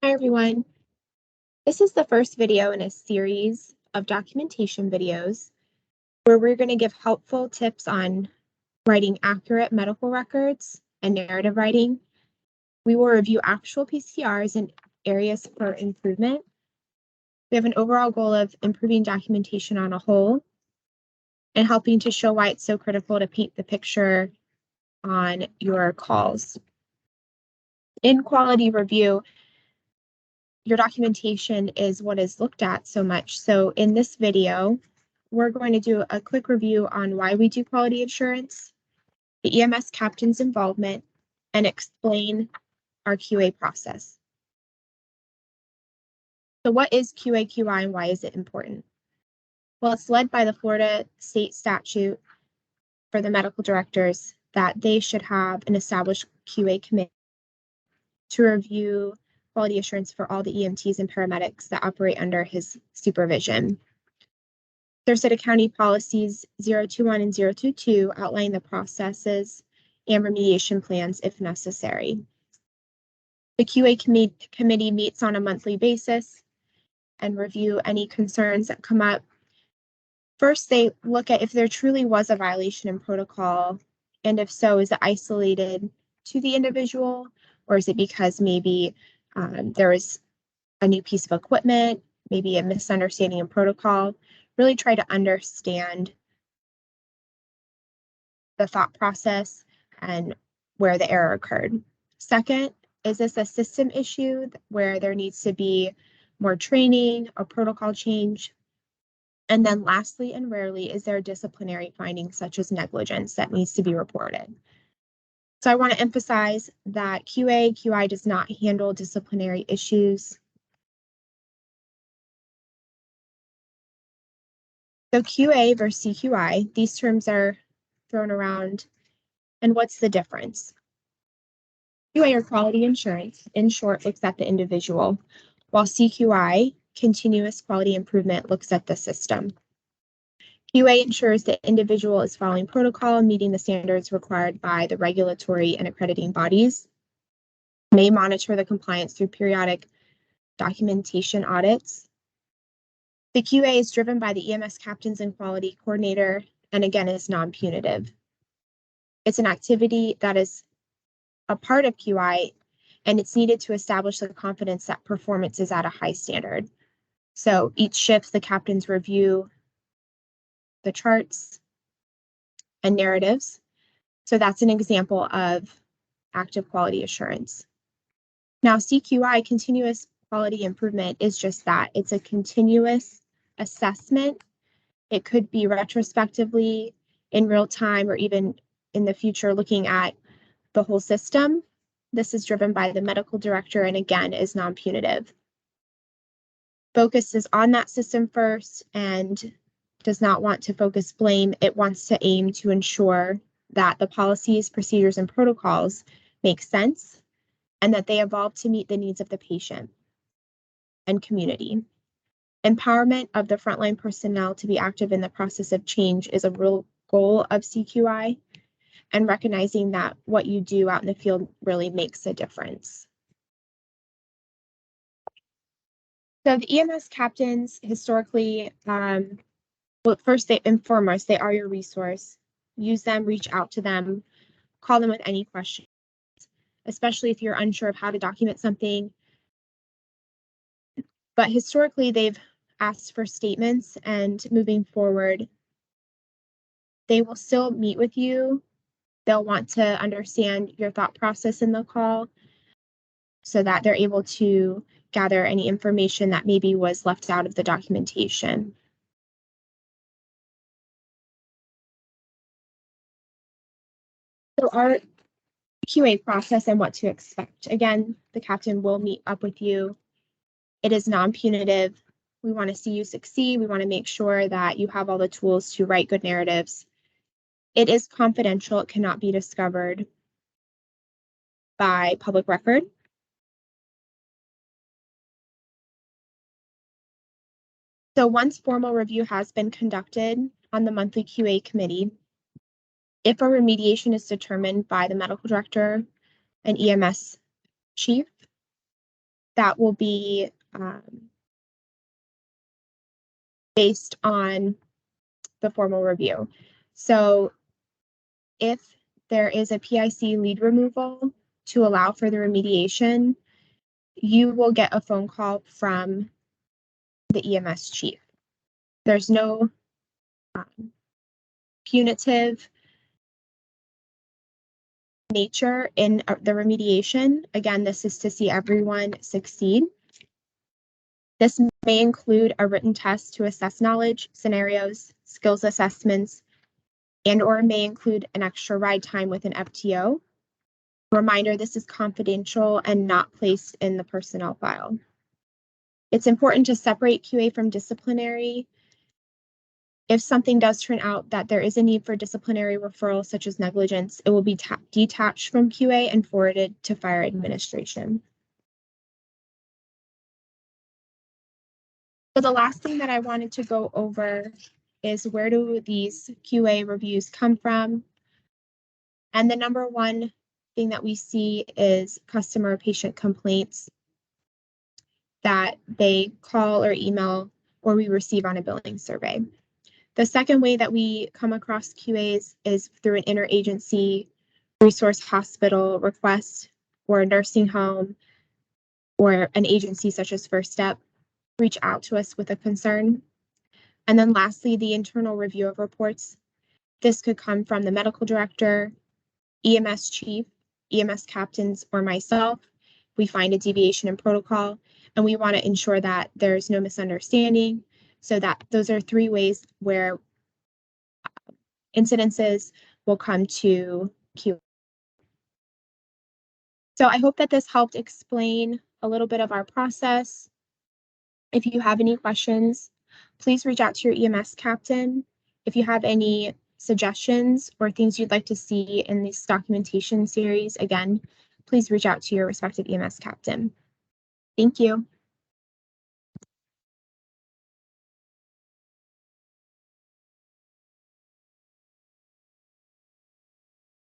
Hi, everyone. This is the first video in a series of documentation videos where we're going to give helpful tips on writing accurate medical records and narrative writing. We will review actual PCRs and areas for improvement. We have an overall goal of improving documentation on a whole and helping to show why it's so critical to paint the picture on your calls. In quality review, your documentation is what is looked at so much. So in this video, we're going to do a quick review on why we do quality assurance, the EMS captain's involvement, and explain our QA process. So what is QA/QI and why is it important? Well, it's led by the Florida state statute for the medical directors that they should have an established QA committee to review quality assurance for all the EMTs and paramedics that operate under his supervision. Sarasota County policies 021 and 022 outline the processes and remediation plans if necessary. The QA committee meets on a monthly basis and review any concerns that come up. First, they look at if there truly was a violation in protocol, and if so, is it isolated to the individual, or is it because maybe there was a new piece of equipment, maybe a misunderstanding in protocol? Really try to understand the thought process and where the error occurred. Second, is this a system issue where there needs to be more training or protocol change? And then lastly, and rarely, is there disciplinary findings such as negligence that needs to be reported? So I want to emphasize that QA/QI does not handle disciplinary issues. So QA versus CQI, these terms are thrown around. And what's the difference? QA, or quality assurance, in short, looks at the individual, while CQI, continuous quality improvement, looks at the system. QA ensures the individual is following protocol, meeting the standards required by the regulatory and accrediting bodies, may monitor the compliance through periodic documentation audits. The QA is driven by the EMS captains and quality coordinator, and again, is non-punitive. It's an activity that is a part of QI, and it's needed to establish the confidence that performance is at a high standard. So each shift, the captains review the charts and narratives. So that's an example of active quality assurance. Now, CQI, continuous quality improvement, is just that. It's a continuous assessment. It could be retrospectively, in real time, or even in the future, looking at the whole system. This is driven by the medical director and again is non-punitive. Focus is on that system first and does not want to focus blame. It wants to aim to ensure that the policies, procedures, and protocols make sense and that they evolve to meet the needs of the patient and community. Empowerment of the frontline personnel to be active in the process of change is a real goal of CQI, and recognizing that what you do out in the field really makes a difference. So the EMS captains historically, well, first and foremost, they are your resource. Use them, reach out to them, call them with any questions, especially if you're unsure of how to document something. But historically, they've asked for statements, and moving forward, they will still meet with you. They'll want to understand your thought process in the call so that they're able to gather any information that maybe was left out of the documentation. So our QA process and what to expect. Again, the captain will meet up with you. It is non-punitive. We want to see you succeed. We want to make sure that you have all the tools to write good narratives. It is confidential. It cannot be discovered by public record. So once formal review has been conducted on the monthly QA committee, if a remediation is determined by the medical director and EMS chief, that will be based on the formal review. So if there is a PIC lead removal to allow for the remediation, you will get a phone call from the EMS chief. There's no punitive nature in the remediation. Again, this is to see everyone succeed. This may include a written test to assess knowledge, scenarios, skills assessments, and/or may include an extra ride time with an FTO. Reminder, this is confidential and not placed in the personnel file. It's important to separate QA from disciplinary. If something does turn out that there is a need for disciplinary referral, such as negligence, it will be detached from QA and forwarded to fire administration. So the last thing that I wanted to go over is, where do these QA reviews come from? And the number one thing that we see is customer or patient complaints that they call or email or we receive on a billing survey. The second way that we come across QAs is through an interagency resource hospital request, or a nursing home or an agency such as First Step reach out to us with a concern. And then lastly, the internal review of reports. This could come from the medical director, EMS chief, EMS captains, or myself. We find a deviation in protocol, and we want to ensure that there's no misunderstanding. So that those are three ways where incidences will come to QA. So I hope that this helped explain a little bit of our process. If you have any questions, please reach out to your EMS captain. If you have any suggestions or things you'd like to see in this documentation series, again, please reach out to your respective EMS captain. Thank you.